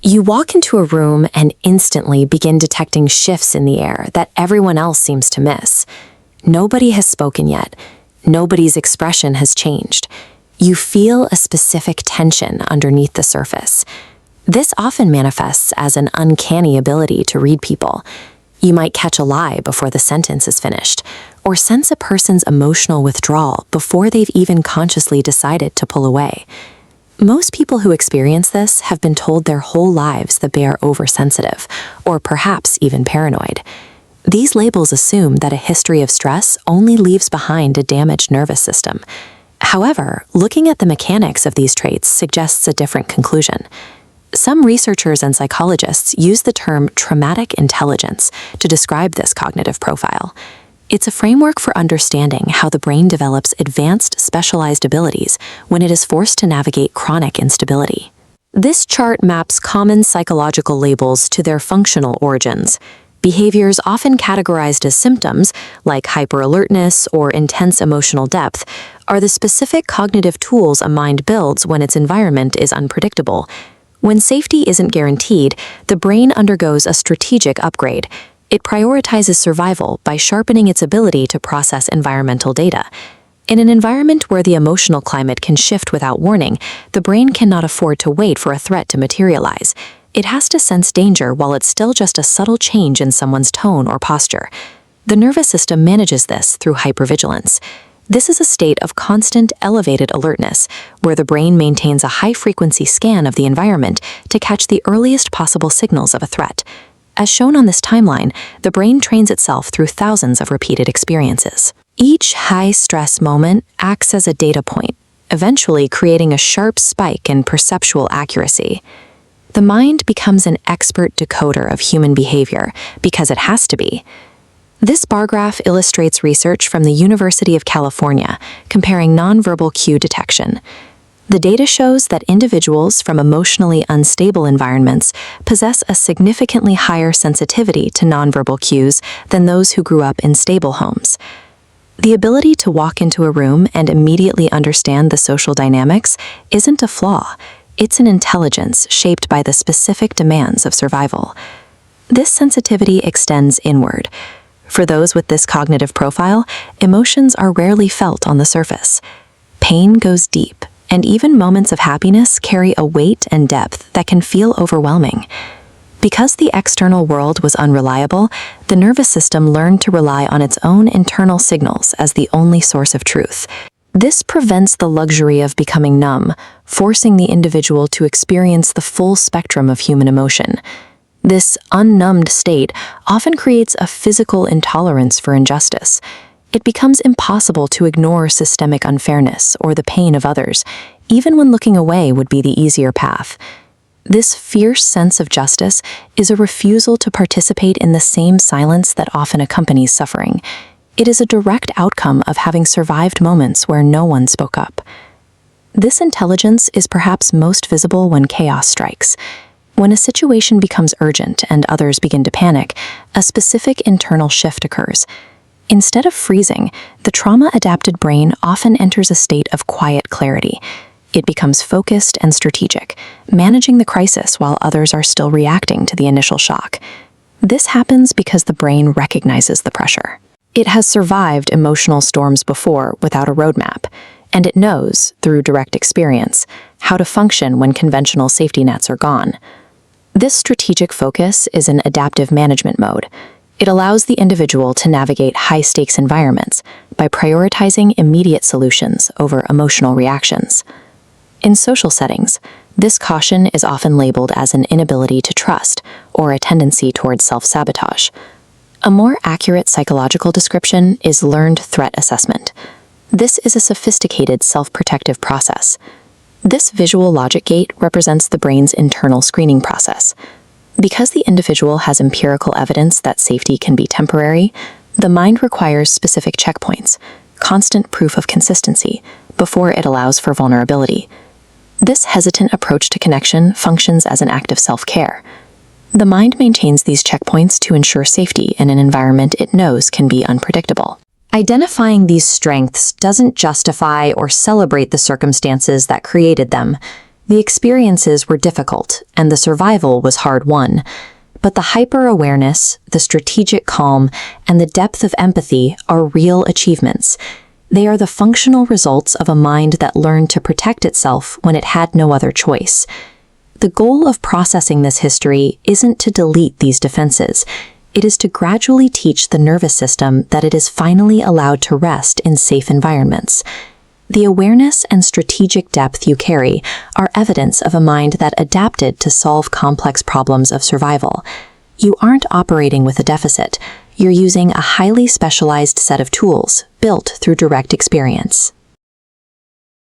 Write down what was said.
You walk into a room and instantly begin detecting shifts in the air that everyone else seems to miss. Nobody has spoken yet. Nobody's expression has changed. You feel a specific tension underneath the surface. This often manifests as an uncanny ability to read people. You might catch a lie before the sentence is finished, or sense a person's emotional withdrawal before they've even consciously decided to pull away. Most people who experience this have been told their whole lives that they are oversensitive, or perhaps even paranoid. These labels assume that a history of stress only leaves behind a damaged nervous system. However, looking at the mechanics of these traits suggests a different conclusion. Some researchers and psychologists use the term traumatic intelligence to describe this cognitive profile. It's a framework for understanding how the brain develops advanced specialized abilities when it is forced to navigate chronic instability. This chart maps common psychological labels to their functional origins. Behaviors often categorized as symptoms, like hyperalertness or intense emotional depth, are the specific cognitive tools a mind builds when its environment is unpredictable. When safety isn't guaranteed, the brain undergoes a strategic upgrade. It prioritizes survival by sharpening its ability to process environmental data. In an environment where the emotional climate can shift without warning, the brain cannot afford to wait for a threat to materialize. It has to sense danger while it's still just a subtle change in someone's tone or posture. The nervous system manages this through hypervigilance. This is a state of constant, elevated alertness, where the brain maintains a high-frequency scan of the environment to catch the earliest possible signals of a threat. As shown on this timeline, the brain trains itself through thousands of repeated experiences. Each high-stress moment acts as a data point, eventually creating a sharp spike in perceptual accuracy. The mind becomes an expert decoder of human behavior because it has to be. This bar graph illustrates research from the University of California comparing nonverbal cue detection. The data shows that individuals from emotionally unstable environments possess a significantly higher sensitivity to nonverbal cues than those who grew up in stable homes. The ability to walk into a room and immediately understand the social dynamics isn't a flaw. It's an intelligence shaped by the specific demands of survival. This sensitivity extends inward. For those with this cognitive profile, emotions are rarely felt on the surface. Pain goes deep, and even moments of happiness carry a weight and depth that can feel overwhelming. Because the external world was unreliable, the nervous system learned to rely on its own internal signals as the only source of truth. This prevents the luxury of becoming numb, forcing the individual to experience the full spectrum of human emotion. This unnumbed state often creates a physical intolerance for injustice. It becomes impossible to ignore systemic unfairness or the pain of others, even when looking away would be the easier path. This fierce sense of justice is a refusal to participate in the same silence that often accompanies suffering. It is a direct outcome of having survived moments where no one spoke up. This intelligence is perhaps most visible when chaos strikes. When a situation becomes urgent and others begin to panic, a specific internal shift occurs. Instead of freezing, the trauma-adapted brain often enters a state of quiet clarity. It becomes focused and strategic, managing the crisis while others are still reacting to the initial shock. This happens because the brain recognizes the pressure. It has survived emotional storms before without a roadmap, and it knows, through direct experience, how to function when conventional safety nets are gone. This strategic focus is an adaptive management mode. It allows the individual to navigate high-stakes environments by prioritizing immediate solutions over emotional reactions. In social settings, this caution is often labeled as an inability to trust or a tendency towards self-sabotage. A more accurate psychological description is learned threat assessment. This is a sophisticated self-protective process. This visual logic gate represents the brain's internal screening process. Because the individual has empirical evidence that safety can be temporary, the mind requires specific checkpoints, constant proof of consistency, before it allows for vulnerability. This hesitant approach to connection functions as an act of self-care. The mind maintains these checkpoints to ensure safety in an environment it knows can be unpredictable. Identifying these strengths doesn't justify or celebrate the circumstances that created them. The experiences were difficult, and the survival was hard-won. But the hyper-awareness, the strategic calm, and the depth of empathy are real achievements. They are the functional results of a mind that learned to protect itself when it had no other choice. The goal of processing this history isn't to delete these defenses. It is to gradually teach the nervous system that it is finally allowed to rest in safe environments. The awareness and strategic depth you carry are evidence of a mind that adapted to solve complex problems of survival. You aren't operating with a deficit. You're using a highly specialized set of tools built through direct experience.